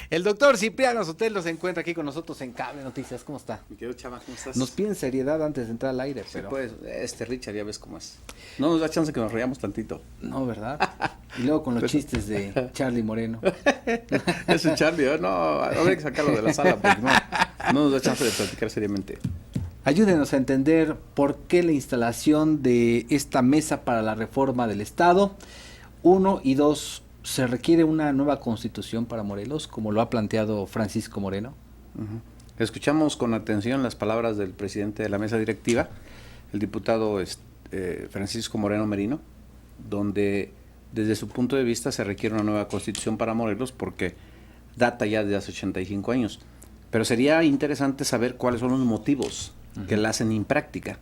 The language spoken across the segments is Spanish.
El doctor Cipriano Sotelo se encuentra aquí con nosotros en Cable Noticias. ¿Cómo está? Mi querido Chava, ¿cómo estás? Nos piden seriedad antes de entrar al aire, Sí, pero... pues, Richard, ya ves cómo es. No nos da chance que nos reamos tantito. No, ¿verdad? Y luego con los chistes de Charlie Moreno. Ese Charlie, no, habrá que sacarlo de la sala porque no nos da chance de platicar seriamente. Ayúdenos a entender por qué la instalación de esta mesa para la reforma del Estado, 1 y 2, ¿se requiere una nueva constitución para Morelos, como lo ha planteado Francisco Moreno? Escuchamos con atención las palabras del presidente de la mesa directiva, el diputado Francisco Moreno Merino, donde desde su punto de vista se requiere una nueva constitución para Morelos porque data ya de hace 85 años. Pero sería interesante saber cuáles son los motivos que la hacen impráctica,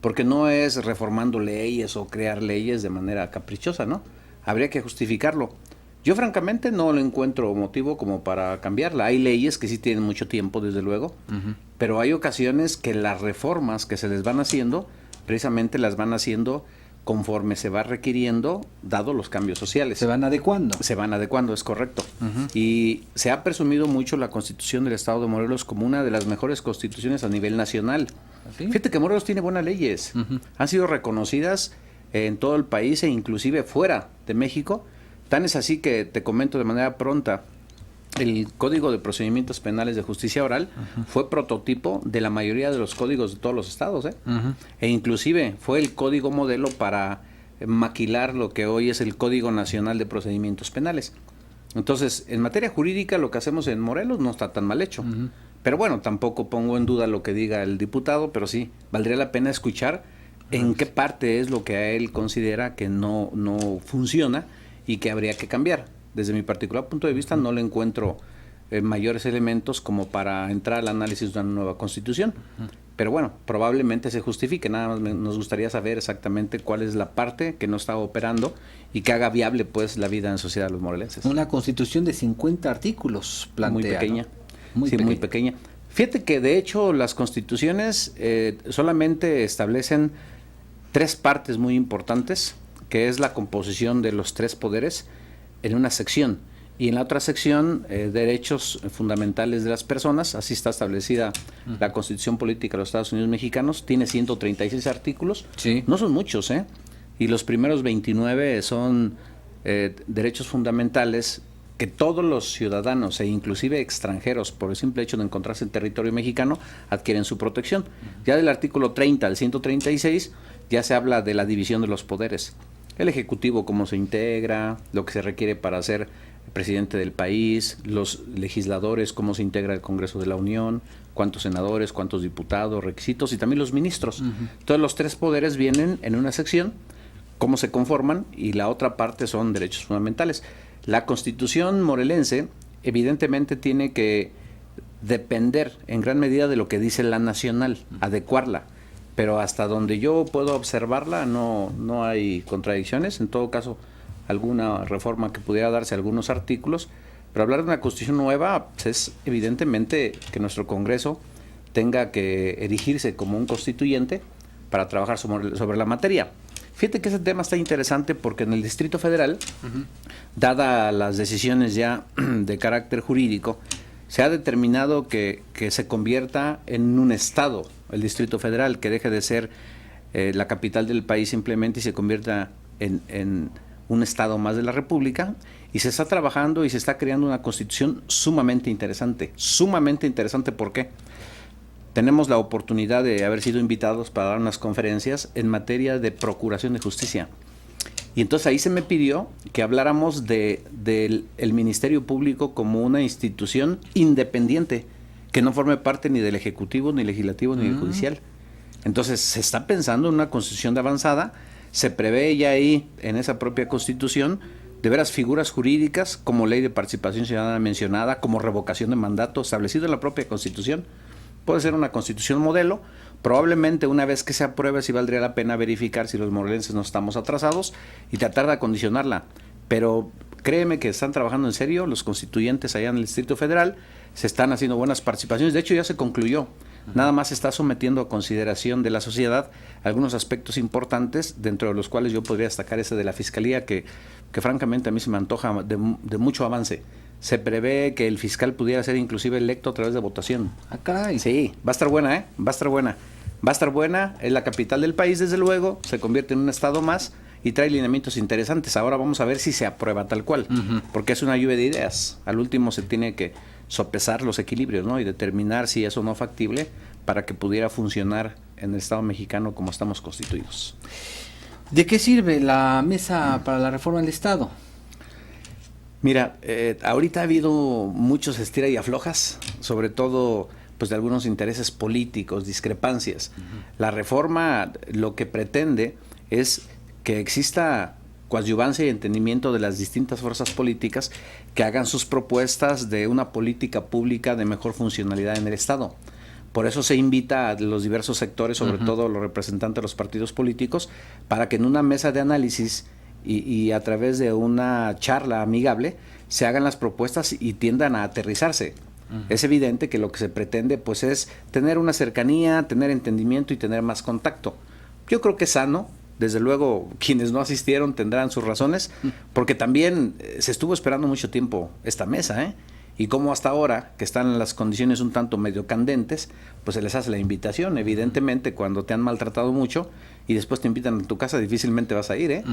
porque no es reformando leyes o crear leyes de manera caprichosa, ¿no? Habría que justificarlo. Yo francamente no le encuentro motivo como para cambiarla. Hay leyes que sí tienen mucho tiempo, desde luego, pero hay ocasiones que las reformas que se les van haciendo, precisamente las van haciendo conforme se va requiriendo, dado los cambios sociales. ¿Se van adecuando? Se van adecuando, es correcto. Y se ha presumido mucho la Constitución del Estado de Morelos como una de las mejores constituciones a nivel nacional. ¿Sí? Fíjate que Morelos tiene buenas leyes. Han sido reconocidas en todo el país e inclusive fuera de México. Tan es así que te comento de manera pronta, el Código de Procedimientos Penales de Justicia Oral fue prototipo de la mayoría de los códigos de todos los estados, e inclusive fue el código modelo para maquilar lo que hoy es el Código Nacional de Procedimientos Penales. Entonces, en materia jurídica lo que hacemos en Morelos no está tan mal hecho. Pero bueno, tampoco pongo en duda lo que diga el diputado, pero sí, valdría la pena escuchar en qué parte es lo que a él considera que no funciona y que habría que cambiar. Desde mi particular punto de vista no le encuentro mayores elementos como para entrar al análisis de una nueva constitución. Pero bueno, probablemente se justifique. Nada más nos gustaría saber exactamente cuál es la parte que no está operando y que haga viable pues la vida en sociedad de los morelenses. Una constitución de 50 artículos plantea, muy pequeña. ¿No? Muy pequeña. Fíjate que de hecho las constituciones solamente establecen 3 partes muy importantes, que es la composición de los 3 poderes en una sección, y en la otra sección derechos fundamentales de las personas. Así está establecida la Constitución Política de los Estados Unidos Mexicanos. Tiene 136 artículos, sí. No son muchos, y los primeros 29 son derechos fundamentales que todos los ciudadanos e inclusive extranjeros, por el simple hecho de encontrarse en territorio mexicano, adquieren su protección. Ya del artículo 30 al 136 ya se habla de la división de los poderes. El Ejecutivo, cómo se integra, lo que se requiere para ser presidente del país, los legisladores, cómo se integra el Congreso de la Unión, cuántos senadores, cuántos diputados, requisitos, y también los ministros. Todos los 3 poderes vienen en una sección, cómo se conforman, y la otra parte son derechos fundamentales. La Constitución morelense evidentemente tiene que depender en gran medida de lo que dice la nacional, adecuarla. Pero hasta donde yo puedo observarla no hay contradicciones. En todo caso, alguna reforma que pudiera darse a algunos artículos, pero hablar de una constitución nueva pues es evidentemente que nuestro Congreso tenga que erigirse como un constituyente para trabajar sobre la materia. Fíjate que ese tema está interesante porque en el Distrito Federal, dada las decisiones ya de carácter jurídico, se ha determinado que se convierta en un estado el Distrito Federal, que deje de ser la capital del país simplemente y se convierta en un estado más de la República, y se está trabajando y se está creando una constitución sumamente interesante. ¿Por qué? Tenemos la oportunidad de haber sido invitados para dar unas conferencias en materia de procuración de justicia. Y entonces ahí se me pidió que habláramos del Ministerio Público como una institución independiente, que no forme parte ni del Ejecutivo, ni Legislativo, ni del Judicial. Entonces se está pensando en una constitución de avanzada, se prevé ya ahí en esa propia constitución de veras figuras jurídicas como ley de participación ciudadana mencionada, como revocación de mandato establecido en la propia constitución. Puede ser una constitución modelo. Probablemente una vez que se apruebe sí valdría la pena verificar si los morelenses no estamos atrasados y tratar de acondicionarla. Pero créeme que están trabajando en serio los constituyentes allá en el Distrito Federal, se están haciendo buenas participaciones, de hecho ya se concluyó. Nada más se está sometiendo a consideración de la sociedad algunos aspectos importantes, dentro de los cuales yo podría destacar ese de la Fiscalía, que francamente a mí se me antoja de mucho avance. se prevé que el fiscal pudiera ser inclusive electo a través de votación. Ah, caray. Sí, va a estar buena, ¿eh? Va a estar buena. Va a estar buena, es la capital del país, desde luego, se convierte en un estado más y trae lineamientos interesantes. Ahora vamos a ver si se aprueba tal cual, porque es una lluvia de ideas. Al último se tiene que sopesar los equilibrios, ¿no? Y determinar si es o no factible para que pudiera funcionar en el Estado mexicano como estamos constituidos. ¿De qué sirve la mesa para la reforma del Estado? Mira, ahorita ha habido muchos estira y aflojas, sobre todo pues de algunos intereses políticos, discrepancias. La reforma lo que pretende es que exista coadyuvancia y entendimiento de las distintas fuerzas políticas que hagan sus propuestas de una política pública de mejor funcionalidad en el Estado. Por eso se invita a los diversos sectores, sobre todo los representantes de los partidos políticos, para que en una mesa de análisis y a través de una charla amigable se hagan las propuestas y tiendan a aterrizarse. Es evidente que lo que se pretende pues es tener una cercanía, tener entendimiento y tener más contacto. Yo creo que es sano. Desde luego, quienes no asistieron tendrán sus razones, porque también se estuvo esperando mucho tiempo esta mesa, ¿eh? Y como hasta ahora, que están las condiciones un tanto medio candentes, pues se les hace la invitación. Evidentemente, cuando te han maltratado mucho y después te invitan a tu casa, difícilmente vas a ir, ¿eh?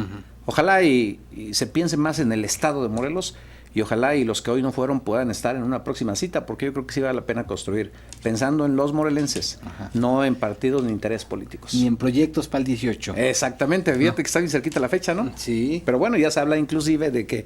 Ojalá y se piense más en el estado de Morelos, y ojalá y los que hoy no fueron puedan estar en una próxima cita, porque yo creo que sí vale la pena construir, pensando en los morelenses, no en partidos ni intereses políticos. Ni en proyectos para el 18. Exactamente, fíjate que está bien cerquita la fecha, ¿no? Sí. Pero bueno, ya se habla inclusive de que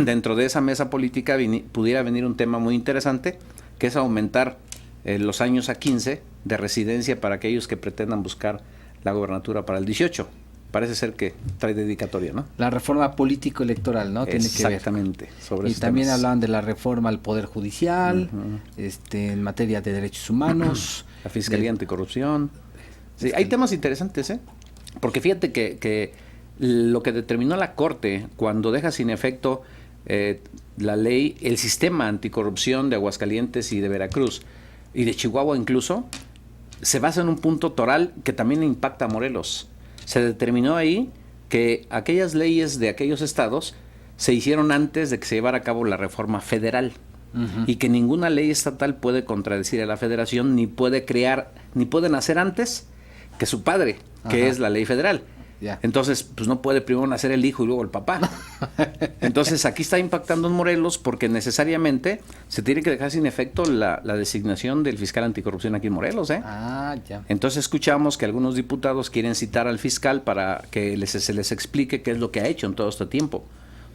dentro de esa mesa política pudiera venir un tema muy interesante, que es aumentar los años a 15 de residencia para aquellos que pretendan buscar la gobernatura para el 18. Parece ser que trae dedicatoria, ¿no? La reforma político-electoral, ¿no? Tiene que ver. Exactamente. Y también hablaban de la reforma al Poder Judicial, en materia de derechos humanos. La Fiscalía Anticorrupción. Sí, hay temas interesantes, ¿eh? Porque fíjate que lo que determinó la Corte cuando deja sin efecto la ley, el sistema anticorrupción de Aguascalientes y de Veracruz y de Chihuahua incluso, se basa en un punto toral que también impacta a Morelos. Se determinó ahí que aquellas leyes de aquellos estados se hicieron antes de que se llevara a cabo la reforma federal y que ninguna ley estatal puede contradecir a la federación, ni puede crear, ni puede nacer antes que su padre, que es la ley federal. Entonces, pues no puede primero nacer el hijo y luego el papá. Entonces, aquí está impactando en Morelos porque necesariamente se tiene que dejar sin efecto la designación del fiscal anticorrupción aquí en Morelos, ¿eh? Entonces, escuchamos que algunos diputados quieren citar al fiscal para que se les explique qué es lo que ha hecho en todo este tiempo.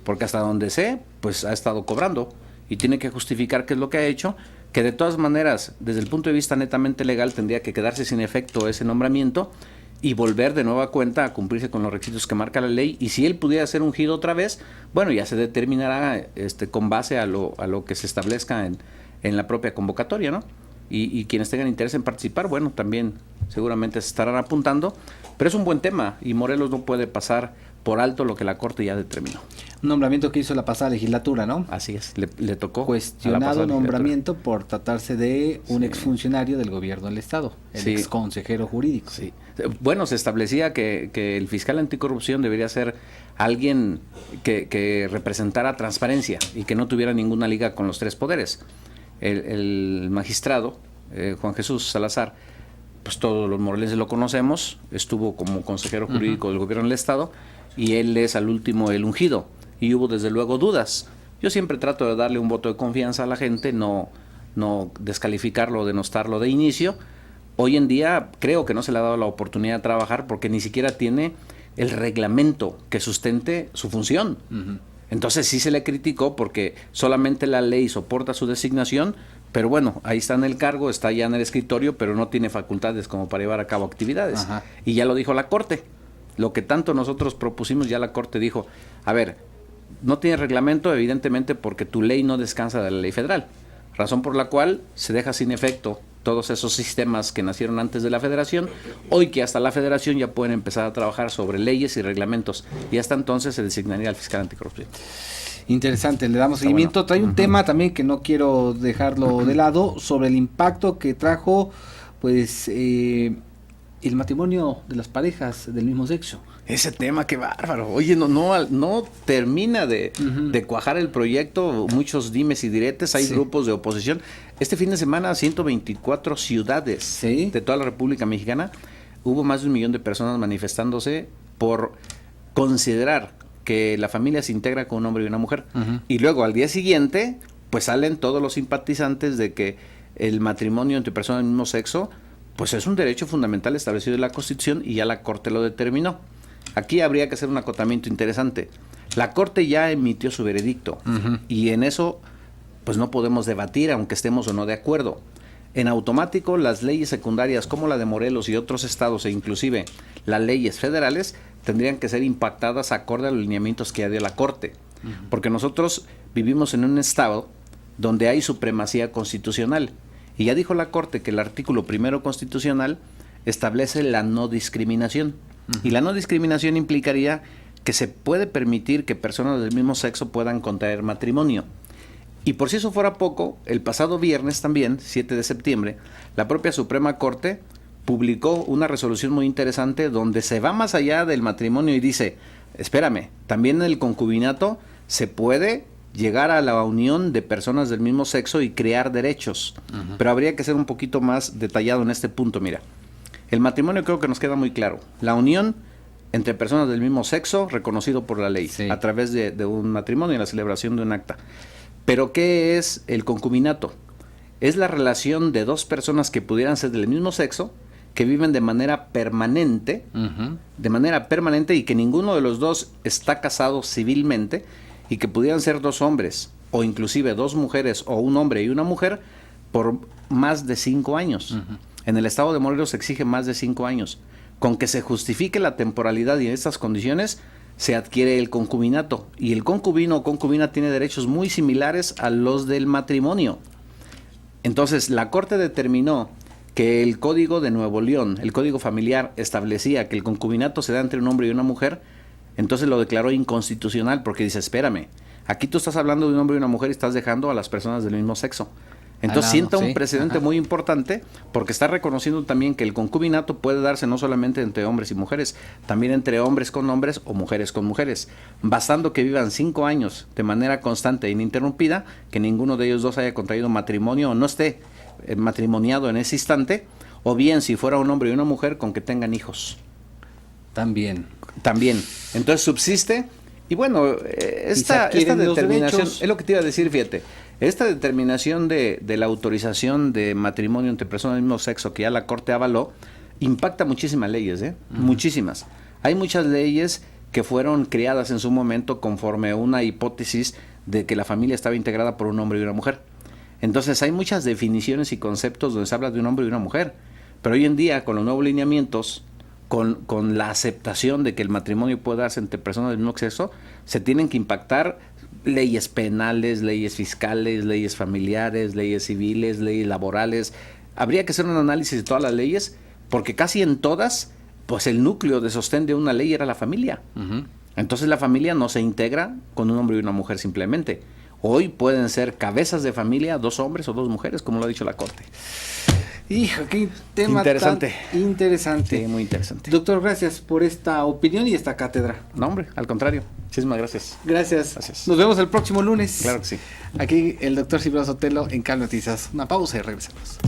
Porque hasta donde sé, pues ha estado cobrando y tiene que justificar qué es lo que ha hecho, que de todas maneras, desde el punto de vista netamente legal, tendría que quedarse sin efecto ese nombramiento y volver de nueva cuenta a cumplirse con los requisitos que marca la ley. Y si él pudiera ser ungido otra vez, bueno, ya se determinará con base a lo que se establezca en la propia convocatoria, ¿no? Y quienes tengan interés en participar, bueno, también seguramente se estarán apuntando, pero es un buen tema y Morelos no puede pasar por alto lo que la Corte ya determinó. Un nombramiento que hizo la pasada legislatura, ¿no? Así es, le tocó. Cuestionado nombramiento por tratarse de un exfuncionario del gobierno del Estado, el exconsejero jurídico. Sí. Bueno, se establecía que el fiscal anticorrupción debería ser alguien que representara transparencia y que no tuviera ninguna liga con los tres poderes. El magistrado, Juan Jesús Salazar, pues todos los morelenses lo conocemos, estuvo como consejero jurídico del gobierno del Estado y él es al último el ungido y hubo desde luego dudas. Yo siempre trato de darle un voto de confianza a la gente, no descalificarlo o denostarlo de inicio. Hoy en día creo que no se le ha dado la oportunidad de trabajar porque ni siquiera tiene el reglamento que sustente su función. Entonces sí se le criticó porque solamente la ley soporta su designación, pero bueno, ahí está en el cargo, está ya en el escritorio, pero no tiene facultades como para llevar a cabo actividades. Y ya lo dijo la Corte. Lo que tanto nosotros propusimos, ya la Corte dijo, a ver, no tiene reglamento evidentemente porque tu ley no descansa de la ley federal, razón por la cual se deja sin efecto todos esos sistemas que nacieron antes de la federación, hoy que hasta la federación ya pueden empezar a trabajar sobre leyes y reglamentos, y hasta entonces se designaría al fiscal anticorrupción. Interesante, le damos seguimiento. Trae un tema también que no quiero dejarlo de lado, sobre el impacto que trajo pues el matrimonio de las parejas del mismo sexo Ese tema, qué bárbaro. Oye, no termina de cuajar el proyecto, muchos dimes y diretes, hay grupos de oposición. Este fin de semana, 124 ciudades de toda la República Mexicana, hubo más de 1 millón de personas manifestándose por considerar que la familia se integra con un hombre y una mujer. Y luego, al día siguiente, pues salen todos los simpatizantes de que el matrimonio entre personas del mismo sexo, pues es un derecho fundamental establecido en la Constitución y ya la Corte lo determinó. Aquí habría que hacer un acotamiento interesante. La Corte ya emitió su veredicto y en eso pues no podemos debatir aunque estemos o no de acuerdo. En automático las leyes secundarias como la de Morelos y otros estados e inclusive las leyes federales tendrían que ser impactadas acorde a los lineamientos que ya dio la Corte. Porque nosotros vivimos en un estado donde hay supremacía constitucional y ya dijo la Corte que el artículo 1 constitucional establece la no discriminación. Y la no discriminación implicaría que se puede permitir que personas del mismo sexo puedan contraer matrimonio. Y por si eso fuera poco, el pasado viernes también, 7 de septiembre, la propia Suprema Corte publicó una resolución muy interesante donde se va más allá del matrimonio y dice, espérame, también en el concubinato se puede llegar a la unión de personas del mismo sexo y crear derechos. Pero habría que ser un poquito más detallado en este punto, mira. El matrimonio creo que nos queda muy claro. La unión entre personas del mismo sexo, reconocido por la ley, a través de un matrimonio y la celebración de un acta. Pero ¿qué es el concubinato? Es la relación de dos personas que pudieran ser del mismo sexo, que viven de manera permanente, y que ninguno de los dos está casado civilmente, y que pudieran ser dos hombres, o inclusive dos mujeres, o un hombre y una mujer, por más de 5 años. En el estado de Morelos se exige más de 5 años. Con que se justifique la temporalidad y en estas condiciones se adquiere el concubinato. Y el concubino o concubina tiene derechos muy similares a los del matrimonio. Entonces, la Corte determinó que el Código de Nuevo León, el Código Familiar, establecía que el concubinato se da entre un hombre y una mujer. Entonces lo declaró inconstitucional porque dice, espérame, aquí tú estás hablando de un hombre y una mujer y estás dejando a las personas del mismo sexo. Entonces sienta un precedente muy importante porque está reconociendo también que el concubinato puede darse no solamente entre hombres y mujeres, también entre hombres con hombres o mujeres con mujeres, bastando que vivan 5 años de manera constante e ininterrumpida, que ninguno de ellos dos haya contraído matrimonio o no esté matrimoniado en ese instante, o bien si fuera un hombre y una mujer con que tengan hijos. También. Entonces subsiste y bueno, esta determinación, es lo que te iba a decir, fíjate. Esta determinación de la autorización de matrimonio entre personas del mismo sexo que ya la Corte avaló, impacta muchísimas leyes, muchísimas. Hay muchas leyes que fueron creadas en su momento conforme a una hipótesis de que la familia estaba integrada por un hombre y una mujer. Entonces hay muchas definiciones y conceptos donde se habla de un hombre y una mujer. Pero hoy en día, con los nuevos lineamientos, con la aceptación de que el matrimonio puede darse entre personas del mismo sexo, se tienen que impactar leyes penales, leyes fiscales, leyes familiares, leyes civiles, leyes laborales. Habría que hacer un análisis de todas las leyes, porque casi en todas, pues el núcleo de sostén de una ley era la familia. Entonces la familia no se integra con un hombre y una mujer simplemente. Hoy pueden ser cabezas de familia 2 hombres o 2 mujeres, como lo ha dicho la Corte. Hijo, qué tema interesante. Tan interesante. Sí, muy interesante. Doctor, gracias por esta opinión y esta cátedra. No, hombre, al contrario. Muchísimas gracias. Gracias. Nos vemos el próximo lunes. Claro que sí. Aquí el doctor Silvano Sotelo en Cal Noticias. Una pausa y regresamos.